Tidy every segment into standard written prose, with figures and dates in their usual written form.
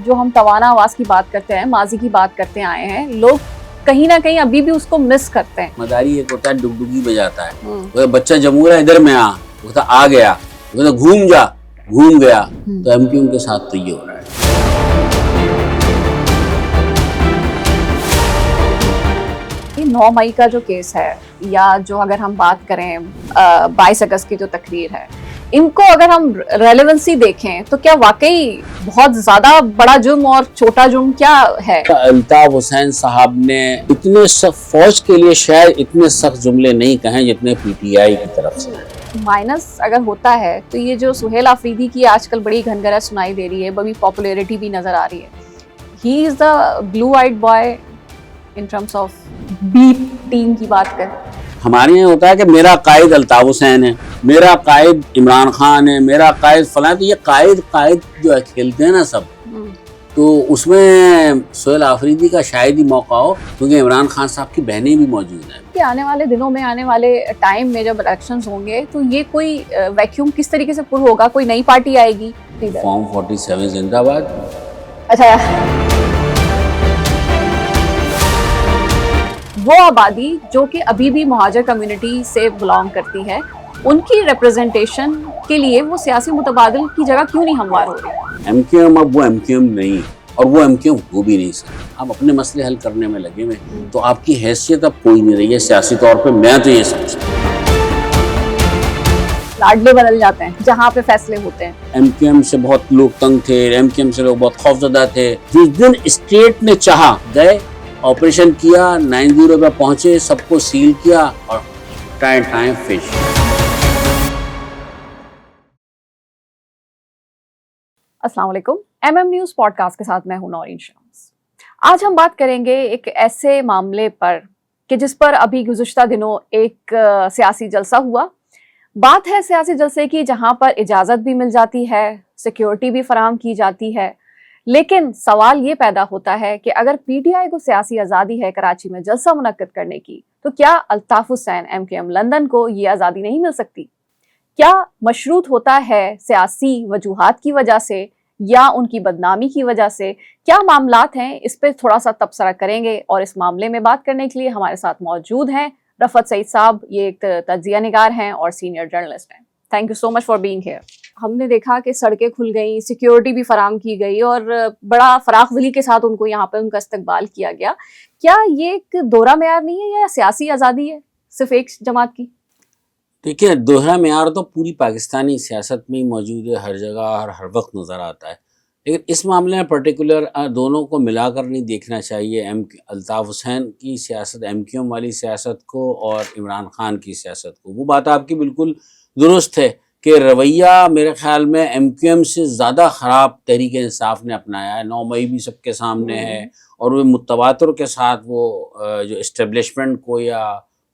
جو ہم توانا آواز کی بات کرتے ہیں, ماضی کی بات کرتے آئے ہیں, لوگ کہیں نہ کہیں ابھی بھی اس کو مس کرتے ہیں. مداری ایک ہوتا ہے ڈگڈگی بجاتا ہے, وہ بچہ جمہور ہے ادھر میں وہ کہتا آ گیا, وہ کہتا گھوم جا, گھوم گیا. تو ایم کیو ایم کے ساتھ تو یہ ہو رہا ہے. 9 مئی کا جو کیس ہے, یا جو اگر ہم بات کریں 22 اگست کی جو تقریر ہے, ان کو اگر ہم ریلیونسی دیکھیں تو کیا واقعی بہت زیادہ بڑا جرم اور چھوٹا جرم کیا ہے؟ الطاف حسین صاحب نے اتنے سخت فوج کے لیے شاید اتنے سخت جملے نہیں کہیں جتنے پی ٹی آئی کی طرف سے. مائنس اگر ہوتا ہے تو یہ جو سہیل آفریدی کی آج کل بڑی گھنگرہ سنائی دے رہی ہے, بڑی پاپولیرٹی بھی نظر آ رہی ہے. He is the blue eyed boy in terms of B team کی بات کریں. ہمارے یہاں ہوتا ہے کہ میرا قائد الطاف حسین ہے, میرا قائد عمران خان ہے, میرا قائد فلاں. تو یہ قائد جو ہے کھیلتے ہیں نا سب, تو اس میں سہیل آفریدی کا شاید ہی موقع ہو, کیونکہ عمران خان صاحب کی بہنیں بھی موجود ہیں. کہ آنے والے دنوں میں, آنے والے ٹائم میں جب الیکشنز ہوں گے تو یہ کوئی ویکیوم کس طریقے سے پر ہوگا؟ کوئی نئی پارٹی آئے گی؟ فارم 47 زندہ آباد. اچھا, وہ آبادی جو کہ ابھی بھی مہاجر کمیونٹی سے بلانگ کرتی ہے, ان کی ریپرزنٹیشن کے لیے وہ سیاسی متبادل کی جگہ کیوں نہیں ہموار ہو رہی؟ ایم کیو ایم اب وہ ایم کیو ایم نہیں, اور وہ ایم کیو ایم ہو بھی نہیں سکتا. آپ اپنے مسئلے حل کرنے میں لگے ہوئے, تو آپ کی حیثیت اب کوئی نہیں رہی ہے سیاسی طور پہ. میں تو یہ سمجھتا ہوں لاڈلے بدل جاتے ہیں جہاں پہ فیصلے ہوتے ہیں. ایم کیو ایم سے بہت لوگ تنگ تھے, ایم کیو ایم سے لوگ بہت خوفزدہ تھے. جس دن اسٹیٹ نے چاہا گئے, آپریشن کیا, 90 پہ پہنچے, سب کو سیل کیا, اور ٹائم فش. السلام علیکم, M M news podcast کے ساتھ میں ہوں نورین شمس. آج ہم بات کریں گے ایک ایسے معاملے پر کہ جس پر ابھی گزشتہ دنوں ایک سیاسی جلسہ ہوا. بات ہے سیاسی جلسے کی جہاں پر اجازت بھی مل جاتی ہے, سیکیورٹی بھی فراہم کی جاتی ہے, لیکن سوال یہ پیدا ہوتا ہے کہ اگر پی ٹی آئی کو سیاسی آزادی ہے کراچی میں جلسہ منعقد کرنے کی, تو کیا Altaf Hussain M Q M London کو یہ آزادی نہیں مل سکتی؟ کیا مشروط ہوتا ہے سیاسی وجوہات کی وجہ سے یا ان کی بدنامی کی وجہ سے؟ کیا معاملات ہیں, اس پہ تھوڑا سا تبصرہ کریں گے. اور اس معاملے میں بات کرنے کے لیے ہمارے ساتھ موجود ہیں رفعت سعید صاحب. یہ ایک تجزیہ نگار ہیں اور سینئر جرنلسٹ ہیں. Thank you so much for being here. ہم نے دیکھا کہ سڑکیں کھل گئیں, سیکیورٹی بھی فراہم کی گئی, اور بڑا فراخ دلی کے ساتھ ان کو یہاں پہ ان کا استقبال کیا گیا. کیا یہ ایک دوہرا معیار نہیں ہے یا سیاسی آزادی ہے صرف ایک جماعت کی؟ دیکھیں, دوہرا معیار تو پوری پاکستانی سیاست میں ہی موجود ہے, ہر جگہ اور ہر وقت نظر آتا ہے. لیکن اس معاملے میں پرٹیکولر دونوں کو ملا کر نہیں دیکھنا چاہیے, الطاف حسین کی سیاست, ایم کیو ایم والی سیاست کو, اور عمران خان کی سیاست کو. وہ بات آپ کی بالکل درست ہے کہ رویہ میرے خیال میں ایم کیو ایم سے زیادہ خراب تحریک انصاف نے اپنایا ہے. 9 مئی بھی سب کے سامنے ہے, اور وہ متواتر کے ساتھ وہ جو اسٹیبلشمنٹ کو یا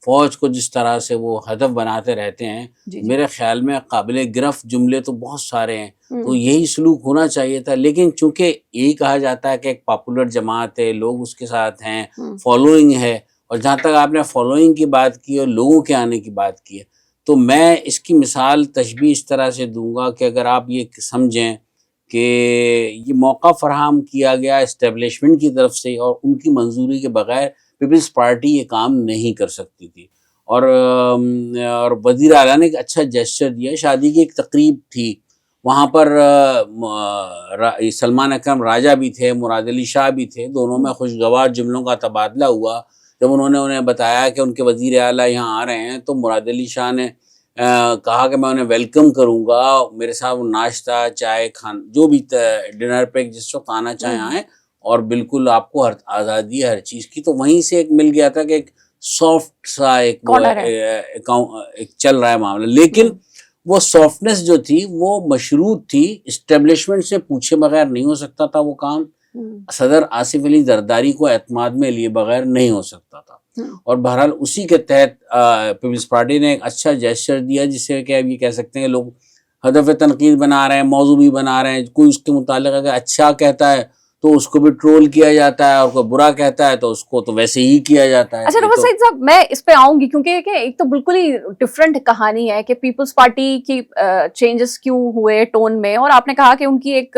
فوج کو جس طرح سے وہ ہدف بناتے رہتے ہیں, میرے خیال میں قابل گرفت جملے تو بہت سارے ہیں. تو یہی سلوک ہونا چاہیے تھا. لیکن چونکہ یہی کہا جاتا ہے کہ ایک پاپولر جماعت ہے, لوگ اس کے ساتھ ہیں, فالوئنگ ہے, اور جہاں تک آپ نے فالوئنگ کی بات کی اور لوگوں کے آنے کی بات کی ہے, تو میں اس کی مثال تشبیہ اس طرح سے دوں گا کہ اگر آپ یہ سمجھیں کہ یہ موقع فراہم کیا گیا اسٹیبلشمنٹ کی طرف سے, اور ان کی منظوری کے بغیر پیپلز پارٹی یہ کام نہیں کر سکتی تھی. اور وزیر اعلیٰ نے ایک اچھا جیسچر دیا. شادی کی ایک تقریب تھی, وہاں پر سلمان اکرم راجہ بھی تھے, مراد علی شاہ بھی تھے. دونوں میں خوشگوار جملوں کا تبادلہ ہوا. جب انہوں نے انہیں بتایا کہ ان کے وزیر اعلیٰ یہاں آ رہے ہیں, تو مراد علی شاہ نے کہا کہ میں انہیں ویلکم کروں گا, میرے ساتھ ناشتہ چائے جو بھی ڈنر پہ جس وقت آنا چاہیں آئیں, اور بالکل آپ کو ہر آزادی ہے ہر چیز کی. تو وہیں سے ایک مل گیا تھا کہ ایک سافٹ سا ایک چل رہا ہے معاملہ. لیکن وہ سافٹنس جو تھی وہ مشروط تھی, اسٹیبلشمنٹ سے پوچھے بغیر نہیں ہو سکتا تھا وہ کام. صدر آصف علی زرداری کو اعتماد میں لیے بغیر نہیں ہو سکتا تھا. اور بہرحال اسی کے تحت پیپلز پارٹی نے ایک اچھا جیسچر دیا, جس سے کہ اب یہ کہہ سکتے ہیں لوگ ہدف تنقید بنا رہے ہیں, موضوع بھی بنا رہے ہیں. کوئی اس کے متعلق اگر اچھا کہتا ہے تو اس کو بھی ٹرول کیا جاتا ہے, اور کوئی برا کہتا ہے تو اس کو تو ویسے ہی کیا جاتا ہے. اچھا رفعت سعید صاحب, میں اس پہ آؤں گی, کیونکہ ایک تو بالکل ہی ڈفرینٹ کہانی ہے کہ پیپلز پارٹی کی چینجز کیوں ہوئے ٹون میں, اور آپ نے کہا کہ ان کی ایک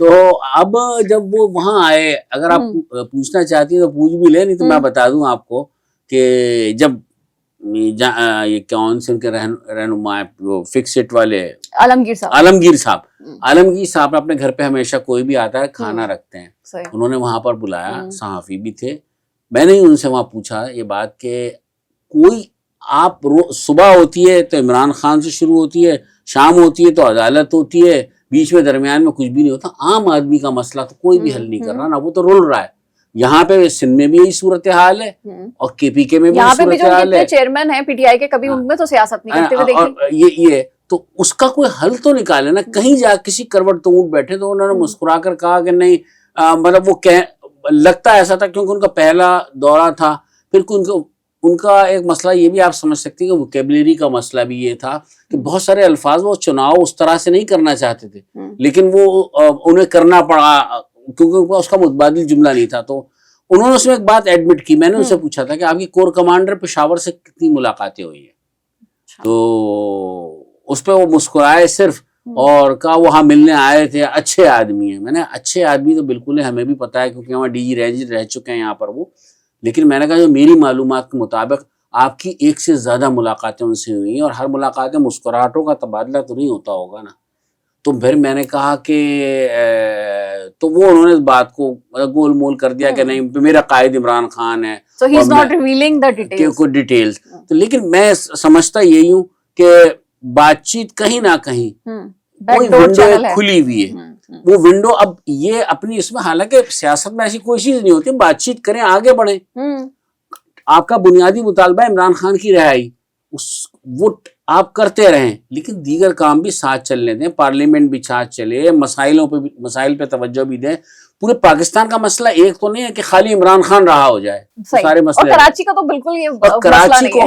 تو اب جب وہ وہاں آئے, اگر آپ پوچھنا چاہتی ہیں تو پوچھ بھی لیں, نہیں تو میں بتا دوں آپ کو کہ جب یہ کون سے ان کے رہنما فکسٹ والے عالمگیر صاحب اپنے گھر پہ ہمیشہ کوئی بھی آتا ہے کھانا رکھتے ہیں, انہوں نے وہاں پر بلایا, صحافی بھی تھے, میں نے ان سے وہاں پوچھا یہ بات کہ کوئی آپ صبح ہوتی ہے تو عمران خان سے شروع ہوتی ہے, شام ہوتی ہے تو عدالت ہوتی ہے, بیچ میں درمیان میں کچھ بھی نہیں ہوتا, عام آدمی کا مسئلہ تو کوئی بھی حل نہیں کر رہا, نہ وہ تو رول رہا ہے. یہاں پہ سندھ میں بھی یہی صورتحال ہے اور کے پی کے میں بھی صورتحال ہے, چیئرمین ہیں پی ٹی آئی کے, کبھی ان میں تو سیاست نہیں کرتے ہوئے دیکھی. یہ تو اس کا کوئی حل تو نکالے نا, کہیں جا کسی کروٹ تو اونٹ بیٹھے تو انہوں نے مسکرا کر کہا کہ نہیں, مطلب وہ لگتا ایسا تھا کیونکہ ان کا پہلا دورہ تھا, پھر ان کا ایک مسئلہ یہ بھی آپ سمجھ سکتے ہیں کہ ووکیبلری کا مسئلہ بھی یہ تھا کہ بہت سارے الفاظ وہ چناؤ اس طرح سے نہیں کرنا چاہتے تھے, لیکن وہ انہیں کرنا پڑا کیونکہ اس کا متبادل جملہ نہیں تھا. تو انہوں نے اس میں ایک بات ایڈمٹ کی, میں نے ان سے پوچھا تھا کہ آپ کی کور کمانڈر پشاور سے کتنی ملاقاتیں ہوئی ہیں, تو اس پہ وہ مسکرائے صرف اور کہا وہاں ملنے آئے تھے, اچھے آدمی ہیں. میں نے اچھے آدمی تو بالکل ہے, ہمیں بھی پتا ہے کیونکہ ہمارے ڈی جی رہ چکے ہیں یہاں پر وہ, لیکن میں نے کہا جو میری معلومات کے مطابق آپ کی ایک سے زیادہ ملاقاتیں ان سے ہوئی ہیں, اور ہر ملاقات میں مسکراہٹوں کا تبادلہ تو نہیں ہوتا ہوگا نا. تو پھر میں نے کہا کہ تو وہ انہوں نے اس بات کو گول مول کر دیا کہ نہیں میرا قائد عمران خان ہے, so he is not revealing the details. کوئی ڈیٹیلز. تو لیکن میں سمجھتا یہی ہوں کہ بات چیت کہیں نہ کہیں کوئی ونڈو کھلی ہوئی ہے, وہ ونڈو اب یہ اپنی اس میں, حالانکہ سیاست میں ایسی کوئی چیز نہیں ہوتی, بات چیت کریں, آگے بڑھیں. آپ کا بنیادی مطالبہ ہے عمران خان کی رہائی, وہ آپ کرتے رہیں, لیکن دیگر کام بھی ساتھ چلنے دیں, پارلیمنٹ بھی ساتھ چلے, مسائل پہ توجہ بھی دیں. پورے پاکستان کا مسئلہ ایک تو نہیں ہے کہ خالی عمران خان رہا ہو جائے, سارے مسئلے. اور کراچی کا تو بالکل یہ کراچی کو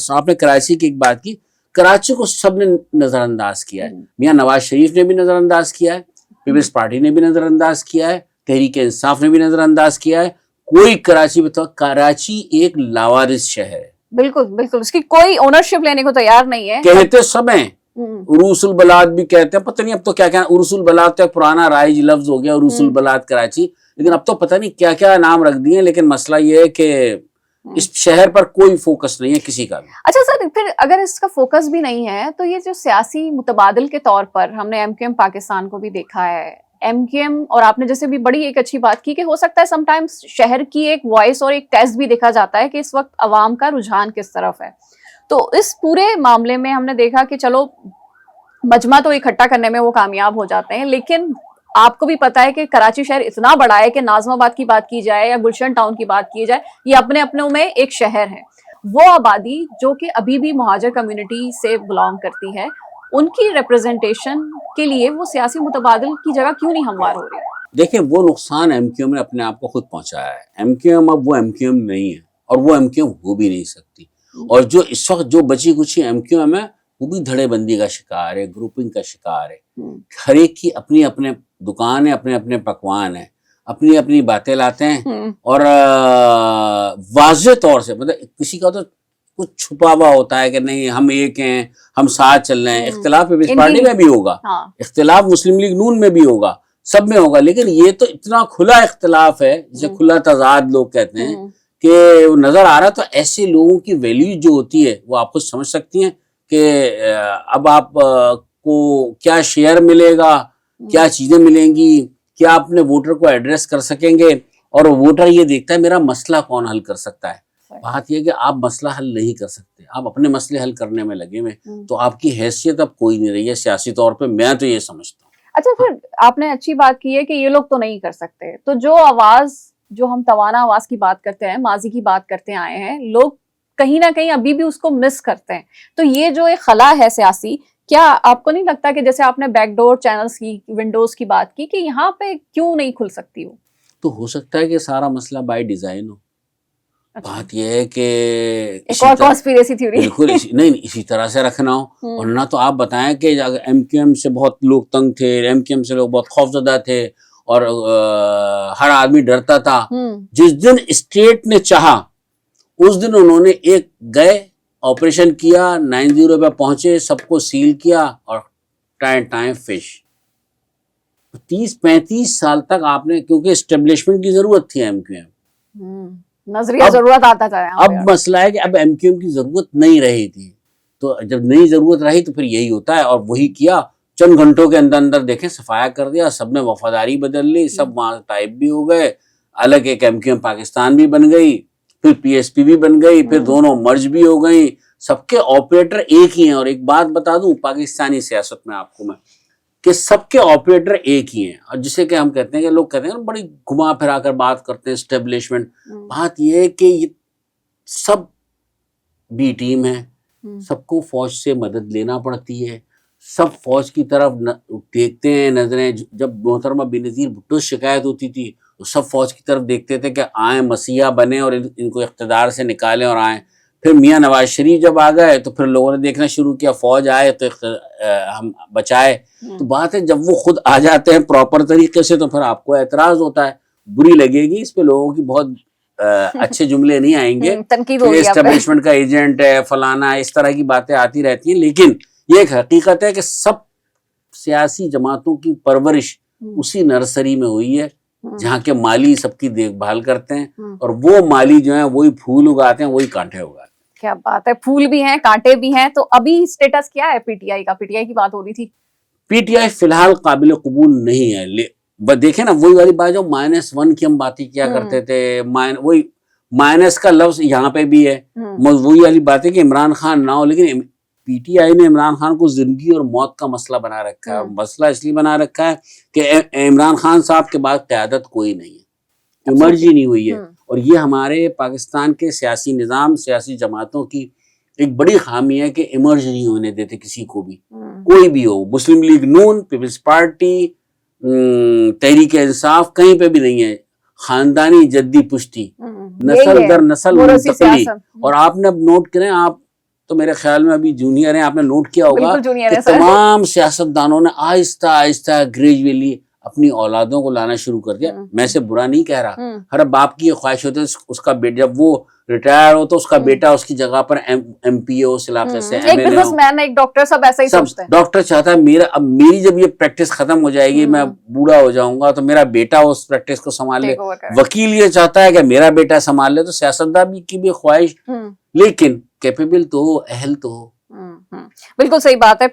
آپ نے کراچی کی ایک بات کی, کراچی کو سب نے نظر انداز کیا ہے, میاں نواز شریف نے بھی نظر انداز کیا ہے, پیپلز پارٹی نے بھی نظر انداز کیا ہے, تحریک انصاف نے بھی نظر انداز کیا ہے. کوئی کراچی بتاؤ, کراچی ایک لاوارث شہر ہے, بالکل اس کی کوئی اونرشپ لینے کو تیار نہیں ہے. کہتے سب ہیں, عروس البلاد بھی کہتے ہیں, پتہ نہیں اب تو کیا کیا, عروس البلاد تو ایک پرانا رائج لفظ ہو گیا, عروس البلاد کراچی, لیکن اب تو پتہ نہیں کیا کیا نام رکھ دیے. لیکن مسئلہ یہ ہے کہ اس شہر پر کوئی فوکس نہیں ہے کسی کا بھی. اچھا سر, پھر اگر اس کا فوکس بھی نہیں ہے تو یہ جو سیاسی متبادل کے طور پر ہم نے ایم کیو ایم پاکستان کو بھی دیکھا ہے, ایم کیو ایم, اور آپ نے جیسے بھی بڑی ایک اچھی بات کی کہ ہو سکتا ہے سم ٹائمز شہر کی ایک وائس اور ایک ٹیسٹ بھی دیکھا جاتا ہے کہ اس وقت عوام کا رجحان کس طرف ہے. تو اس پورے معاملے میں ہم نے دیکھا کہ چلو مجمع تو اکٹھا کرنے میں وہ کامیاب ہو جاتے ہیں, لیکن آپ کو بھی پتا ہے کہ کراچی شہر اتنا بڑا ہے کہ ناظم آباد کی بات کی جائے یا گلشن ٹاؤن کی بات کی جائے, یہ اپنے اپنوں میں ایک شہر ہے. وہ آبادی جو کہ ابھی بھی مہاجر کمیونٹی سے بلانگ کرتی ہے, ان کی ریپرزنٹیشن کے لیے وہ سیاسی متبادل کی جگہ کیوں نہیں ہموار ہو رہی ہے؟ دیکھیں وہ نقصان ایم کیو ایم نے اپنے آپ کو خود پہنچایا ہے. ایم کیو ایم اب وہ ایم کیو ایم نہیں ہے, اور وہ ایم کیو ایم ہو بھی نہیں سکتی. اور جو اس وقت جو بچی کچھ ایم کیو ایم ہے وہ بھی دھڑے بندی کا شکار ہے, گروپنگ کا شکار ہے. ہر ایک کی اپنی اپنے دکان ہے, اپنے اپنے پکوان ہیں, اپنی اپنی باتیں لاتے ہیں, اور واضح طور سے مطلب کسی کا تو کچھ چھپا ہوا ہوتا ہے کہ نہیں ہم ایک ہیں, ہم ساتھ چل رہے ہیں. اختلاف پیپلز پارٹی میں بھی ہوگا, اختلاف مسلم لیگ نون میں بھی ہوگا, سب میں ہوگا, لیکن یہ تو اتنا کھلا اختلاف ہے جسے کھلا تضاد لوگ کہتے ہیں کہ نظر آ رہا. تو ایسے لوگوں کی ویلیو جو ہوتی ہے وہ آپ خود سمجھ سکتی ہیں کہ اب آپ کو کیا شیئر ملے گا, کیا چیزیں ملیں گی, کیا آپ اپنے ووٹر کو ایڈریس کر سکیں گے. اور ووٹر یہ دیکھتا ہے میرا مسئلہ کون حل کر سکتا ہے. بات یہ کہ آپ مسئلہ حل نہیں کر سکتے, آپ اپنے مسئلے حل کرنے میں لگے ہوئے, تو آپ کی حیثیت اب کوئی نہیں رہی ہے سیاسی طور پہ, میں تو یہ سمجھتا ہوں. اچھا سر, آپ نے اچھی بات کی ہے کہ یہ لوگ تو نہیں کر سکتے, تو جو آواز, جو ہم توانا آواز کی بات کرتے ہیں, ماضی کی بات کرتے آئے ہیں, لوگ کہیں نہ کہیں ابھی بھی اس کو مس کرتے ہیں. تو یہ جو ایک خلا ہے سیاسی, کیا آپ کو نہیں لگتا کہ جیسے آپ نے بیک ڈور چینلز کی, ونڈوز کی بات کی, کہ یہاں پہ کیوں نہیں کھل سکتی وہ؟ تو ہو سکتا ہے کہ سارا مسئلہ بائی ڈیزائن ہو. بات یہ ہے کہ ایک اور کانسپیریسی تھیوری, بالکل نہیں اسی طرح سے رکھنا ہو. اور نہ تو آپ بتائیں کہ ایم کیو ایم سے بہت لوگ تنگ تھے, ایم کیو ایم سے لوگ بہت خوفزدہ تھے, اور ہر آدمی ڈرتا تھا. جس دن اسٹیٹ نے چاہا اس دن انہوں نے ایک گئے, آپریشن کیا, 90 پہ پہنچے, سب کو سیل کیا, اور ٹائم فش. 30-35 سال تک آپ نے, کیونکہ اسٹیبلشمنٹ کی ضرورت تھی ایم کیو ایم, نظریہ ضرورت آتا تھا یہاں اب پہ. مسئلہ ہے کہ اب ایم کیو ایم کی ضرورت نہیں رہی تھی, تو جب نئی ضرورت رہی تو پھر یہی ہوتا ہے, اور وہی کیا, چند گھنٹوں کے اندر اندر دیکھیں صفایا کر دیا, سب نے وفاداری بدل لی, سب وہاں ٹائپ بھی ہو گئے, الگ ایک ایم کیو ایم پاکستان بھی بن گئی, پھر پی ایس پی بھی بن گئی, پھر دونوں مرج بھی ہو گئی, سب کے آپریٹر ایک ہی ہیں. اور ایک بات بتا دوں پاکستانی سیاست میں آپ کو میں, کہ سب کے آپریٹر ایک ہی ہیں, اور جسے کہ ہم کہتے ہیں کہ لوگ کہتے ہیں نا بڑی گھما پھرا کر بات کرتے ہیں اسٹیبلشمنٹ, بات یہ ہے کہ یہ سب بی ٹیم ہے, سب کو فوج سے مدد لینا پڑتی ہے, سب فوج کی طرف دیکھتے ہیں نظریں. جب محترمہ بینظیر بھٹو سے شکایت ہوتی تھی تو سب فوج کی طرف دیکھتے تھے کہ آئیں مسیحا بنے اور ان کو اقتدار سے نکالیں اور آئیں. پھر میاں نواز شریف جب آ گئے تو پھر لوگوں نے دیکھنا شروع کیا, فوج آئے تو ہم بچائے. تو بات ہے جب وہ خود آ جاتے ہیں پراپر طریقے سے تو پھر آپ کو اعتراض ہوتا ہے, بری لگے گی اس پہ, لوگوں کی بہت اچھے جملے نہیں آئیں گے, تنقید ہوگی, اسٹیبلشمنٹ کا ایجنٹ ہے فلانا, اس طرح کی باتیں آتی رہتی ہیں. لیکن یہ ایک حقیقت ہے کہ سب سیاسی جماعتوں کی پرورش اسی نرسری میں ہوئی ہے جہاں کے مالی سب کی دیکھ بھال کرتے ہیں, اور وہ مالی جو ہیں وہی پھول اگاتے ہیں, وہی کانٹے اگاتے ہیں. کیا بات ہے, پھول بھی ہیں کانٹے بھی ہیں. تو ابھی اسٹیٹس کیا ہے پی ٹی آئی کا؟ پی ٹی آئی کی بات ہو رہی تھی. پی ٹی آئی فی الحال قابل قبول نہیں ہے. دیکھیں نا وہی والی بات جو -1 کی ہم باتیں کیا کرتے تھے, وہی مائنس کا لفظ یہاں پہ بھی ہے. وہی والی بات ہے کہ عمران خان نہ ہو, لیکن پی ٹی آئی نے عمران خان کو زندگی اور موت کا مسئلہ بنا رکھا ہے. مسئلہ اس لیے بنا رکھا ہے کہ عمران خان صاحب کے بعد قیادت کوئی نہیں ہے, ایمرج ہی نہیں ہوئی ہے. اور یہ ہمارے پاکستان کے سیاسی نظام, سیاسی جماعتوں کی ایک بڑی خامی ہے کہ ایمرج نہیں ہونے دیتے کسی کو بھی, کوئی بھی ہو. مسلم لیگ نون, پیپلز پارٹی, تحریک انصاف, کہیں پہ بھی نہیں ہے. خاندانی جدی پشتی, نسل در نسل منتقلی. اور آپ نے اب نوٹ کریں, آپ تو میرے خیال میں ابھی جونیئر ہیں, آپ نے نوٹ کیا ہوگا کہ تمام سیاستدانوں نے آہستہ آہستہ گریجولی اپنی اولادوں کو لانا شروع کر دیا. میں سے برا نہیں کہہ رہا, ہر باپ کی یہ خواہش ہوتی ہے اس کا بیٹا جب وہ ریٹائر ہو تو اس کا بیٹا اس کی جگہ پر ایم پی او اس علاقے سے, ایک بزنس مین, ایک ڈاکٹر, سب ایسا ہی سوچتے ہیں. ڈاکٹر چاہتا ہے اب میری جب یہ پریکٹس ختم ہو جائے گی, میں بوڑھا ہو جاؤں گا تو میرا بیٹا اس پریکٹس کو سنبھال لے. وکیل یہ چاہتا ہے کہ میرا بیٹا سنبھال لے. تو سیاستدان کی بھی خواہش, لیکن کیپیبل تو ہو, اہل تو ہو. بالکل صحیح بات ہے,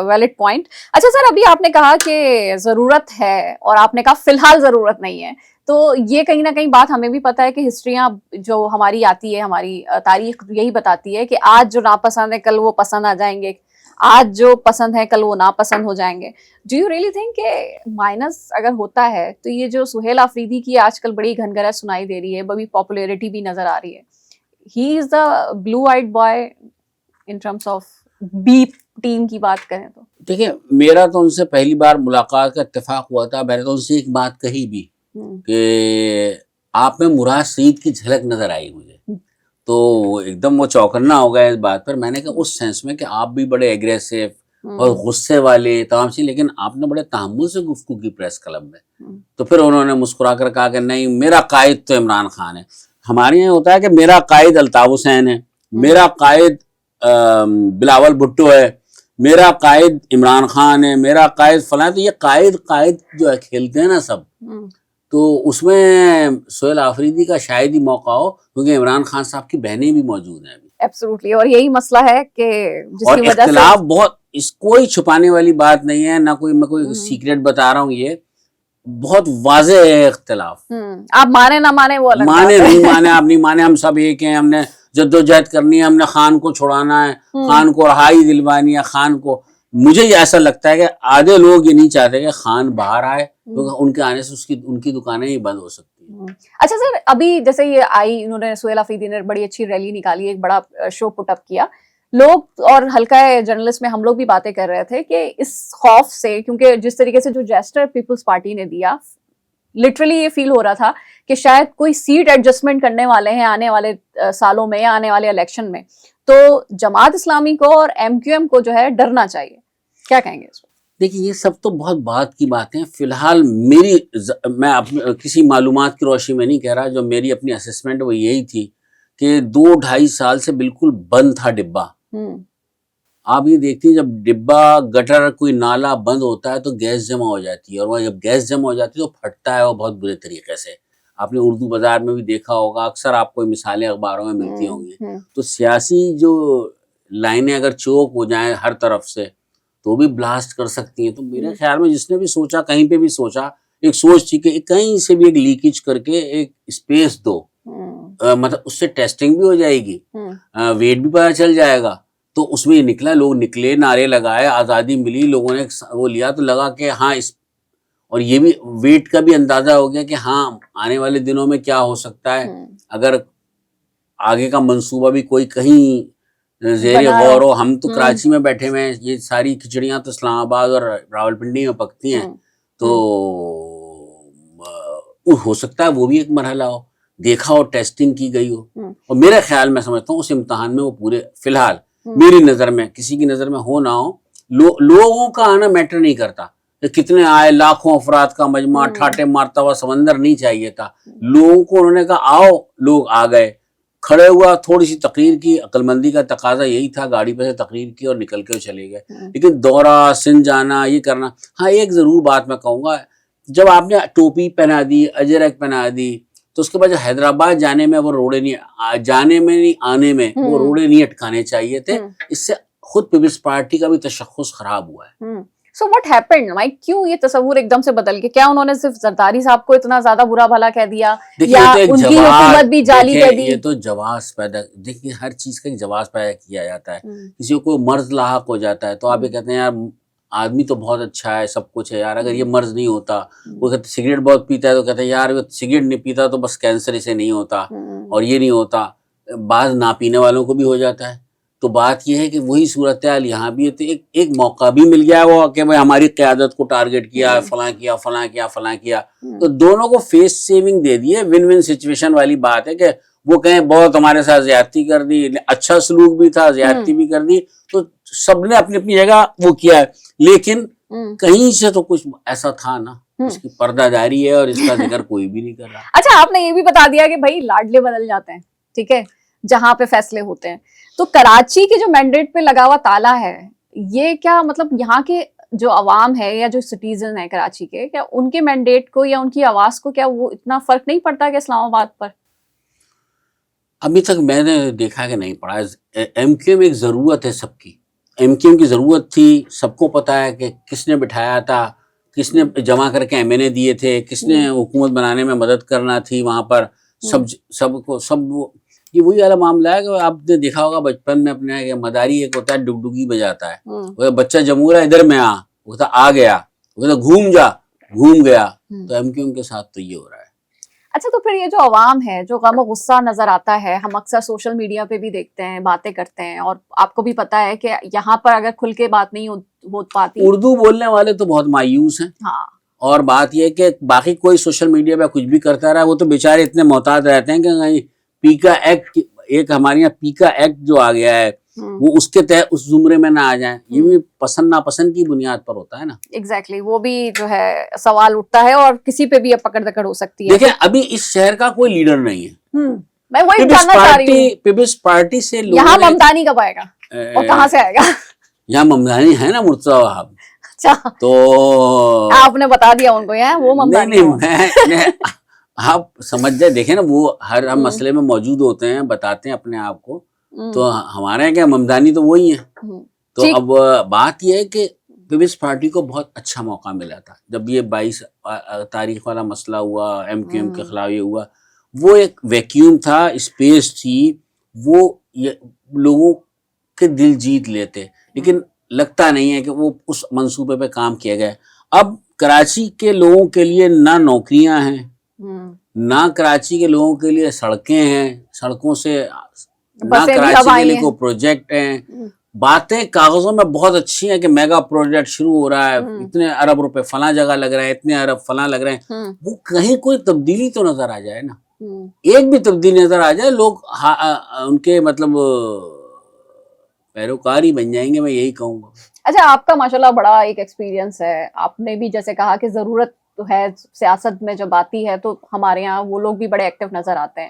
ویلڈ پوائنٹ. اچھا سر, ابھی آپ نے کہا کہ ضرورت ہے اور آپ نے کہا فی الحال ضرورت نہیں ہے, تو یہ کہیں نہ کہیں بات ہمیں بھی پتہ ہے کہ ہسٹریاں جو ہماری آتی ہے, ہماری تاریخ یہی بتاتی ہے کہ آج جو ناپسند ہے کل وہ پسند آ جائیں گے, آج جو پسند ہے کل وہ ناپسند ہو جائیں گے. ڈو یو ریئلی تھنک کہ مائنس اگر ہوتا ہے تو یہ جو سہیل آفریدی کی آج کل بڑی گھنگرہ سنائی دے رہی ہے, بڑی پاپولیرٹی بھی نظر آ رہی ہے, he is the blue eyed boy in terms of B team کی بات کریں تو؟ دیکھیں, میرا تو ان سے پہلی بار ملاقات کا اتفاق ہوا تھا. میں نے تو ان سے ایک بات کہی بھی کہ آپ میں مراد سعید کی جھلک نظر آئی مجھے, تو ایک دم وہ چوکنا ہو گیا اس بات پر. میں نے کہا اس سینس میں کہ آپ بھی بڑے ایگریسو اور غصے والے تمام چیز, لیکن آپ نے بڑے تحمل سے گفتگو کی پریس کلب میں. تو پھر انہوں نے مسکرا کر کہا کہ نہیں, میرا قائد تو عمران خان ہے. ہمارے یہاں ہوتا ہے کہ میرا قائد الطاف حسین ہے, میرا قائد بلاول بھٹو ہے, میرا قائد عمران خان ہے, میرا قائد فلاں. تو یہ قائد جو ہے کھیلتے ہیں نا سب, تو اس میں سہیل آفریدی کا شاید ہی موقع ہو, کیونکہ عمران خان صاحب کی بہنیں بھی موجود ہیں ابھی. ایبسولوٹلی, اور یہی مسئلہ ہے کہ جس اور کی وجہ سے اختلاف بہت, اس کوئی چھپانے والی بات نہیں ہے, نہ کوئی میں کوئی سیکریٹ بتا رہا ہوں, یہ بہت واضح ہے اختلاف. آپ مانے نہ مانے وہ الگ بات ہے. مانے نہیں مانے, آپ نہیں مانے, ہم سب ایک ہیں. ہم نے جدوجہد کرنی ہے, ہم نے خان کو چھڑانا ہے, خان کو رہائی دلوانی ہے, خان کو. مجھے یہ ایسا لگتا ہے کہ آدھے لوگ یہ نہیں چاہتے کہ خان باہر آئے, کیونکہ ان کے آنے سے ان کی دکانیں ہی بند ہو سکتی ہیں. اچھا سر, ابھی جیسے یہ آئی, انہوں نے سہیل آفریدی نے بڑی اچھی ریلی نکالی, ایک بڑا شو پٹ اپ کیا, لوگ اور ہلکا جرنلسٹ میں ہم لوگ بھی باتیں کر رہے تھے کہ اس خوف سے, کیونکہ جس طریقے سے جو جیسٹر پیپلز پارٹی نے دیا, لٹرلی یہ فیل ہو رہا تھا کہ شاید کوئی سیٹ ایڈجسٹمنٹ کرنے والے ہیں آنے والے سالوں میں یا آنے والے الیکشن میں, تو جماعت اسلامی کو اور ایم کیو ایم کو جو ہے ڈرنا چاہیے. کیا کہیں گے اس کو؟ دیکھیے, یہ سب تو بہت بات کی باتیں. فی الحال میں کسی معلومات کی روشنی میں نہیں کہہ رہا, جو میری اپنی اسسمنٹ وہ یہی تھی کہ 2-2.5 سال سے بالکل بند تھا ڈبہ. آپ یہ دیکھتی ہیں جب ڈبہ گٹر کوئی نالا بند ہوتا ہے تو گیس جمع ہو جاتی ہے، اور وہ جب گیس جمع ہو جاتی ہے تو پھٹتا ہے وہ بہت برے طریقے سے. آپ نے اردو بازار میں بھی دیکھا ہوگا، اکثر آپ کو مثالیں اخباروں میں ملتی ہوں گی. تو سیاسی جو لائنیں اگر چوک ہو جائیں ہر طرف سے تو بھی بلاسٹ کر سکتی ہیں. تو میرے خیال میں جس نے بھی سوچا، کہیں پہ بھی سوچا، ایک سوچ تھی کہ کہیں سے بھی ایک لیکیج کر کے ایک اسپیس دو، مطلب اس سے ٹیسٹنگ بھی ہو جائے گی، ویٹ بھی پتہ چل جائے گا. تو اس میں یہ نکلا، لوگ نکلے، نعرے لگائے، آزادی ملی، لوگوں نے وہ لیا تو لگا کہ ہاں اور یہ بھی ویٹ کا بھی اندازہ ہو گیا کہ ہاں آنے والے دنوں میں کیا ہو سکتا ہے اگر آگے کا منصوبہ بھی کوئی کہیں زیر غور ہو. ہم تو کراچی میں بیٹھے ہوئے ہیں، یہ ساری کھچڑیاں تو اسلام آباد اور راولپنڈی میں پکتی ہیں، تو ہو سکتا ہے وہ بھی ایک مرحلہ ہو، دیکھا ہو، ٹیسٹنگ کی گئی ہو. اور میرا خیال میں سمجھتا ہوں اس امتحان میں وہ پورے، فی الحال میری نظر میں، کسی کی نظر میں ہو نہ ہو، لوگوں کا آنا میٹر نہیں کرتا کہ کتنے آئے، لاکھوں افراد کا مجمع، ٹھاٹے مارتا ہوا سمندر نہیں چاہیے تھا. لوگوں کو انہوں نے کہا آؤ، لوگ آ گئے، کھڑے ہوا، تھوڑی سی تقریر کی، عقل مندی کا تقاضا یہی تھا، گاڑی پہ سے تقریر کی اور نکل کے چلے گئے. لیکن دورہ سندھ جانا، یہ کرنا. ہاں ایک ضرور بات میں کہوں گا، جب آپ نے ٹوپی پہنا دی، اجرک پہنا دی، تو اس کے بعد حیدرآباد جانے میں وہ روڑے نہیں، جانے میں نہیں آنے میں وہ روڑے نہیں اٹکانے چاہیے تھے. اس سے خود پیپلز پارٹی کا بھی تشخص خراب ہوا ہے. So what happened? کیوں یہ تصور ایک دم سے بدل گیا؟ کیا انہوں نے صرف زرداری صاحب کو اتنا زیادہ برا بھلا کہہ دیا یا ان کی حکومت بھی جعلی کہہ دی؟ یہ تو جواز پیدا، دیکھیے ہر چیز کا ایک جواز پیدا کیا جاتا ہے. کسی کو کوئی مرض لاحق ہو جاتا ہے تو آپ یہ کہتے ہیں یار آدمی تو بہت اچھا ہے، سب کچھ ہے یار، اگر یہ مرض نہیں ہوتا. وہ کہتے سگریٹ بہت پیتا ہے تو کہتے ہیں یار سگریٹ نہیں پیتا تو بس کینسر اسے نہیں ہوتا اور یہ نہیں ہوتا. بعض نہ پینے والوں کو بھی ہو جاتا ہے. تو بات یہ ہے کہ وہی صورتحال یہاں بھی ہے. تو ایک موقع بھی مل گیا وہ کہ ہماری قیادت کو ٹارگٹ کیا، فلاں کیا فلاں کیا فلاں کیا. تو دونوں کو فیس سیونگ دے دیے. ون ون سچویشن والی بات ہے کہ وہ کہیں بہت ہمارے ساتھ زیادتی کر دی، اچھا سلوک بھی تھا، زیادتی بھی کر دی. تو سب نے اپنی اپنی جگہ وہ کیا ہے، لیکن کہیں سے تو کچھ ایسا تھا نا، اس کی پردہ داری ہے اور اس کا ذکر کوئی بھی نہیں کر رہا. اچھا آپ نے یہ بھی بتا دیا کہ بھائی لاڈلے بدل جاتے ہیں، ٹھیک ہے، جہاں پہ فیصلے ہوتے ہیں. تو کراچی کے جو مینڈیٹ پہ لگا ہوا تالا ہے، یہ کیا مطلب یہاں کے جو عوام ہے یا جو سٹیزن ہے کراچی کے، کیا ان کے مینڈیٹ کو یا ان کی آواز کو کیا وہ اتنا فرق نہیں پڑتا کہ اسلام آباد پر؟ ابھی تک میں نے دیکھا کہ نہیں پڑا. ایم کیو میں ایک ضرورت ہے سب کی، ایم کیو کی ضرورت تھی. سب کو پتا ہے کہ کس نے بٹھایا تھا، کس نے جمع کر کے ایم این اے دیے تھے، کس نے حکومت بنانے میں مدد کرنا تھی وہاں پر. سب یہ وہی والا معاملہ ہے کہ آپ نے دیکھا ہوگا بچپن میں اپنے مداری ایک ہوتا ہے ڈگڈگی بجاتا ہے، وہ بچہ جمہور ہے ادھر میں وہ کہتا آ گیا، وہ کہتا گھوم جا، گھوم گیا. تو ایم کیو کے ساتھ تو یہ ہو رہا ہے. اچھا تو پھر یہ جو عوام ہے جو غم و غصہ نظر آتا ہے، ہم اکثر سوشل میڈیا پہ بھی دیکھتے ہیں، باتیں کرتے ہیں، اور آپ کو بھی پتا ہے کہ یہاں پر اگر کھل کے بات نہیں ہو پاتی. اردو بولنے والے تو بہت مایوس ہیں. ہاں. اور بات یہ کہ باقی کوئی سوشل میڈیا پہ کچھ بھی کرتا رہا، وہ تو بیچارے اتنے محتاط رہتے ہیں کہ کہیں پیکا ایکٹ، ایک ہمارے یہاں پیکا ایکٹ جو آ گیا ہے وہ اس کے تحت اس زمرے میں نہ آ جائیں. یہ بھی پسند ناپسند کی بنیاد پر ہوتا ہے نا. ایگزیکٹلی، وہ بھی جو ہے سوال اٹھتا ہے اور کسی پہ بھی اب پکڑ دکڑ ہو سکتی ہے. دیکھیں ابھی اس شہر کا کوئی لیڈر نہیں ہے. میں وہی جاننا چاہ رہی ہوں، پیپلز پارٹی سے یہاں ممدانی کب آئے گا اور کہاں سے آئے گا؟ یہاں ممدانی ہے نا مرتضیٰ وہاب. اچھا تو آپ نے بتا دیا ان کو وہ ممدانی. نہیں آپ سمجھ جائے، دیکھیں نا وہ ہر ہم مسئلے میں موجود ہوتے ہیں، بتاتے ہیں اپنے آپ کو. تو ہمارے یہاں کیا ممدانی تو وہی ہے. تو اب بات یہ ہے کہ پیپلز پارٹی کو بہت اچھا موقع ملا تھا جب یہ 22 تاریخ والا مسئلہ ہوا، ایم کیو ایم کے خلاف یہ ہوا. وہ ایک ویکیوم تھا، اسپیس تھی، وہ لوگوں کے دل جیت لیتے. لیکن لگتا نہیں ہے کہ وہ اس منصوبے پہ کام کیا گیا. اب کراچی کے لوگوں کے لیے نہ نوکریاں ہیں، نہ کراچی کے لوگوں کے لیے سڑکیں ہیں، سڑکوں سے نہ کراچی کے لیے کوئی پروجیکٹ ہیں. باتیں کاغذوں میں بہت اچھی ہیں کہ میگا پروجیکٹ شروع ہو رہا ہے، اتنے ارب روپے فلاں جگہ لگ رہے ہیں، اتنے ارب فلاں لگ رہے ہیں. وہ کہیں کوئی تبدیلی تو نظر آ جائے نا، ایک بھی تبدیلی نظر آ جائے، لوگ ان کے مطلب پیروکار ہی بن جائیں گے، میں یہی کہوں گا. اچھا آپ کا ماشاءاللہ بڑا ایک ایکسپیرینس ہے، آپ نے بھی جیسے کہا کہ ضرورت تو ہے سیاست میں جب آتی ہے تو ہمارے یہاں وہ لوگ بھی بڑے ایکٹیو نظر آتے ہیں.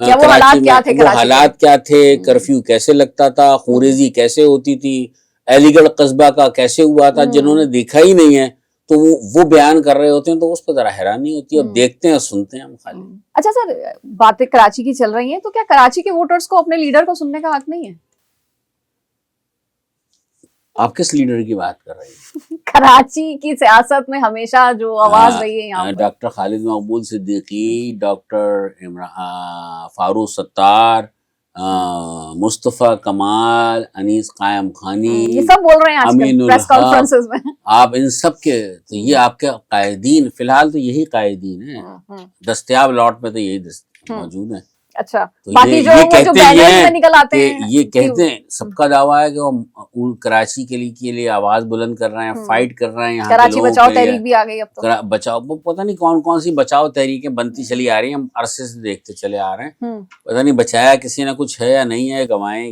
یا وہ حالات کیا تھے وہ کراچی حالات کیا تھے، کرفیو کیسے لگتا تھا، خونریزی کیسے ہوتی تھی، علی گڑھ قصبہ کا کیسے ہوا تھا، جنہوں نے دیکھا ہی نہیں ہے تو وہ بیان کر رہے ہوتے ہیں تو اس پہ ذرا حیرانی ہوتی ہے. اب دیکھتے ہیں سنتے ہیں ہم خالی. اچھا سر، باتیں کراچی کی چل رہی ہیں تو کیا کراچی کے ووٹرز کو اپنے لیڈر کو سننے کا حق نہیں ہے؟ آپ کس لیڈر کی بات کر رہے ہیں؟ کراچی کی سیاست میں ہمیشہ جو آواز رہی ہے یہاں پر. ڈاکٹر خالد مقبول صدیقی، ڈاکٹر فاروق ستار، مصطفیٰ کمال، انیس قائم خانی، یہ سب بول رہے ہیں آج امین کل پریس الحق، کانفرنسز میں. آپ ان سب کے تو یہ آپ کے قائدین فی الحال تو یہی قائدین ہیں دستیاب لاٹ میں، تو یہی موجود ہیں. اچھا، تو باقی جو یہ وہ جو کہتے بینرز ہیں میں نکل آتے کہ ہیں، یہ کہتے ہیں، سب کا دعویٰ ہے کہ وہ کراچی کے لیے آواز بلند کر رہے ہیں، فائٹ کر رہے ہیں یہاں کے کراچی لوگوں بچاؤ کے لیے. تحریک بھی آ گئی اب تو. بچاؤ، پتہ نہیں کون کون سی بچاؤ تحریکیں بنتی چلی آ رہی ہیں، ہم عرصے سے دیکھتے چلے آ رہے ہیں. پتہ نہیں بچایا کسی نے کچھ ہے یا نہیں ہے،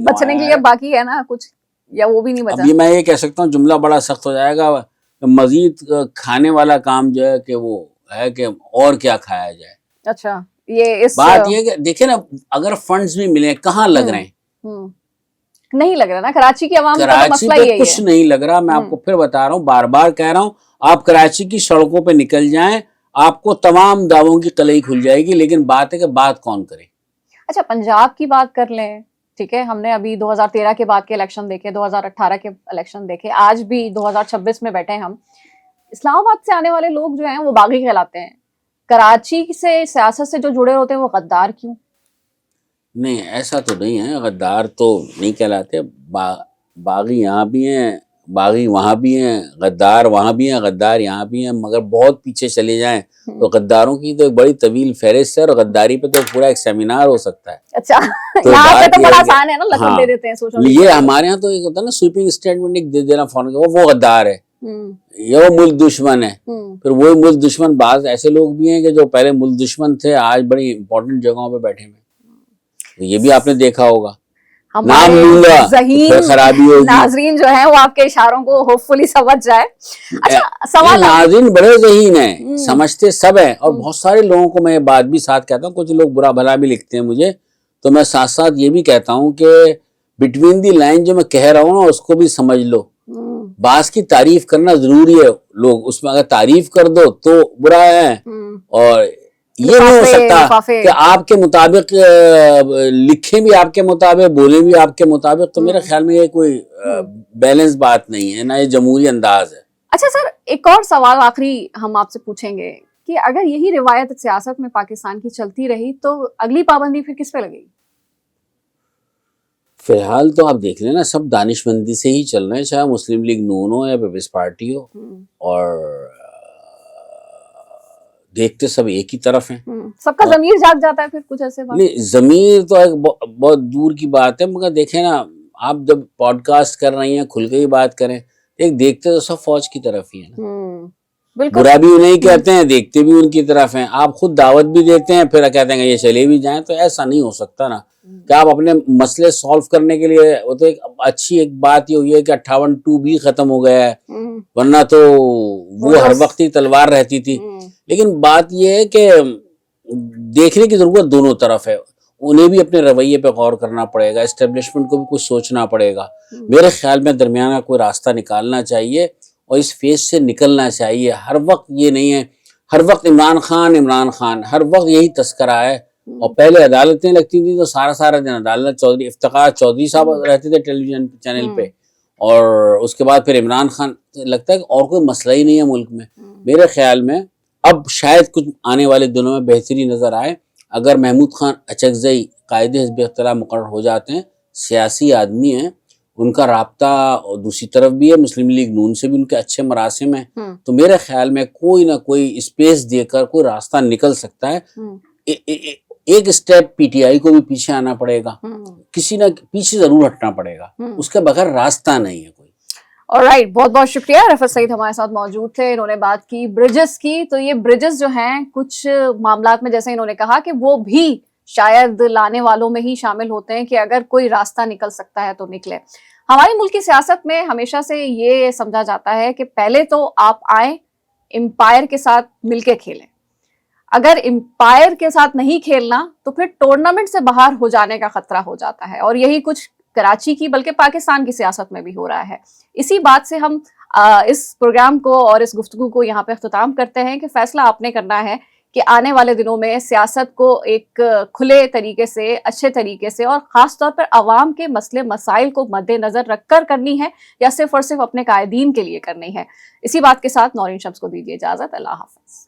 بچنے کے لیے باقی ہے نا کچھ، یا وہ بھی نہیں بچا. اب یہ میں یہ کہہ سکتا ہوں، جملہ بڑا سخت ہو جائے گا، مزید کھانے والا کام جو ہے کہ وہ ہے کہ اور کیا کھایا جائے. اچھا، یہ اس بات یہ کہ دیکھیں نا، اگر فنڈز بھی ملیں کہاں لگ رہے ہیں؟ نہیں لگ رہا نا، کراچی کی عوام کا تو کراچی مسئلہ پہ یہی کچھ ہے. نہیں لگ رہا. میں آپ کو پھر بتا رہا ہوں، بار بار کہہ رہا ہوں، آپ کراچی کی سڑکوں پہ نکل جائیں، آپ کو تمام دعووں کی قلعی کھل جائے گی، لیکن بات ہے کہ بات کون کرے. اچھا، پنجاب کی بات کر لیں، ٹھیک ہے، ہم نے ابھی 2013 کے بعد کے الیکشن دیکھے، 2018 کے الیکشن دیکھے، آج بھی 2026 میں بیٹھے ہم. اسلام آباد سے آنے والے لوگ جو ہیں وہ باغی کہلاتے ہیں. کراچی سے سیاست سے جو جڑے ہوتے ہیں وہ غدار کیوں؟ نہیں، ایسا تو نہیں ہے، غدار تو نہیں کہلاتے. باغی یہاں بھی ہیں، باغی وہاں بھی ہیں، غدار وہاں بھی ہیں، غدار یہاں بھی ہیں. مگر بہت پیچھے چلے جائیں تو غداروں کی تو ایک بڑی طویل فہرست ہے، اور غداری پہ تو پورا ایک سیمینار ہو سکتا ہے. اچھا، یہاں پہ تو بڑا آسان ہے نا، لقب دے دیتے ہیں سوشل میڈیا. یہ ہمارے یہاں تو ایک ہوتا ہے نا سویپنگ اسٹیٹمنٹ ایک دے دینا فوراً، وہ غدار ہے یا وہ ملک دشمن ہے. پھر وہی ملک دشمن، بعض ایسے لوگ بھی ہیں کہ جو پہلے ملک دشمن تھے، آج بڑی امپورٹنٹ جگہوں پہ بیٹھے ہوئے. تو یہ بھی آپ نے دیکھا ہوگا. نام لوں گا پھر خرابی ہوگی. ناظرین جو ہیں وہ آپ کے اشاروں کو ہوپ فلی سمجھ جائے. اچھا، سوال ناظرین بڑے ذہین ہیں، سمجھتے سب ہیں، اور بہت سارے لوگوں کو میں یہ بات بھی ساتھ کہتا ہوں، کچھ لوگ برا بھلا بھی لکھتے ہیں مجھے، تو میں ساتھ ساتھ یہ بھی کہتا ہوں کہ بٹوین دی لائن جو میں کہہ رہا ہوں نا، اس کو بھی سمجھ لو. بعض کی تعریف کرنا ضروری ہے، لوگ اس میں اگر تعریف کر دو تو برا ہے، اور یہ نہیں ہو سکتا کہ آپ کے مطابق لکھیں بھی آپ کے مطابق، بولیں بھی آپ کے مطابق. تو میرے خیال میں یہ کوئی بیلنس بات نہیں ہے، نہ یہ جمہوری انداز ہے. اچھا سر، ایک اور سوال آخری ہم آپ سے پوچھیں گے کہ اگر یہی روایت سیاست میں پاکستان کی چلتی رہی تو اگلی پابندی پھر کس پہ لگے گی؟ فی الحال تو آپ دیکھ لیں نا، سب دانش مندی سے ہی چل رہے ہیں، چاہے مسلم لیگ نون ہو یا پیپلز پارٹی ہو، اور دیکھتے سب ایک ہی طرف ہیں. سب کا ضمیر جاگ جاتا ہے پھر کچھ ایسے بات. نہیں، ضمیر تو ایک بہت دور کی بات ہے، مگر دیکھیں نا، آپ جب پوڈ کاسٹ کر رہی ہیں، کھل کے ہی بات کریں، ایک دیکھتے تو سب فوج کی طرف ہی ہیں نا. برا بھی انہیں کہتے ہیں، دیکھتے بھی ان کی طرف ہیں. آپ خود دعوت بھی دیتے ہیں، پھر کہتے ہیں کہ یہ چلے بھی جائیں، تو ایسا نہیں ہو سکتا نا کہ آپ اپنے مسئلے سالو کرنے کے لیے. وہ تو ایک اچھی ایک بات یہ ہوئی ہے کہ 58(2) بھی ختم ہو گیا ہے، ورنہ تو وہ ہر وقت ہی تلوار رہتی تھی. لیکن بات یہ ہے کہ دیکھنے کی ضرورت دونوں طرف ہے، انہیں بھی اپنے رویے پہ غور کرنا پڑے گا، اسٹیبلشمنٹ کو بھی کچھ سوچنا پڑے گا. میرے خیال میں درمیان کا کوئی راستہ نکالنا چاہیے، اور اس فیز سے نکلنا چاہیے. ہر وقت یہ نہیں ہے، ہر وقت عمران خان، ہر وقت یہی تذکرہ ہے. اور پہلے عدالتیں لگتی تھیں تو سارا دن عدالت، چودھری افتخار چودھری صاحب رہتے تھے ٹیلی ویژن چینل پہ، اور اس کے بعد پھر عمران خان. لگتا ہے کہ اور کوئی مسئلہ ہی نہیں ہے ملک میں. میرے خیال میں اب شاید کچھ آنے والے دنوں میں بہتری نظر آئے اگر محمود خان اچکزئی قائد حزب اختلاف مقرر ہو جاتے ہیں. سیاسی آدمی ہیں، ان کا رابطہ دوسری طرف بھی ہے، مسلم لیگ نون سے بھی ان کے اچھے مراسم ہیں. تو میرے خیال میں کوئی نہ کوئی اسپیس دے کر کوئی راستہ نکل سکتا ہے. ایک اسٹیپ پی ٹی آئی کو بھی پیچھے آنا پڑے گا، کسی نہ پیچھے ضرور ہٹنا پڑے گا، اس کے بغیر راستہ نہیں ہے کوئی. آلرائٹ، بہت بہت شکریہ. رفعت سعید ہمارے ساتھ موجود تھے، انہوں نے بات کی برجز کی. تو یہ برجز جو ہیں کچھ معاملات میں، جیسے انہوں نے کہا کہ وہ بھی شاید لانے والوں میں ہی شامل ہوتے ہیں کہ اگر کوئی راستہ نکل سکتا ہے تو نکلے. ہماری ملک کی سیاست میں ہمیشہ سے یہ سمجھا جاتا ہے کہ پہلے تو آپ آئیں، امپائر کے ساتھ مل کے کھیلیں. اگر امپائر کے ساتھ نہیں کھیلنا تو پھر ٹورنامنٹ سے باہر ہو جانے کا خطرہ ہو جاتا ہے، اور یہی کچھ کراچی کی بلکہ پاکستان کی سیاست میں بھی ہو رہا ہے۔ اسی بات سے ہم اس پروگرام کو اور اس گفتگو کو یہاں پہ اختتام کرتے ہیں کہ فیصلہ آپ نے کرنا ہے کہ آنے والے دنوں میں سیاست کو ایک کھلے طریقے سے، اچھے طریقے سے، اور خاص طور پر عوام کے مسئلے مسائل کو مد نظر رکھ کر کرنی ہے یا صرف اور صرف اپنے قائدین کے لیے کرنی ہے۔ اسی بات کے ساتھ نورین شمس کو دیجیے اجازت، اللہ حافظ۔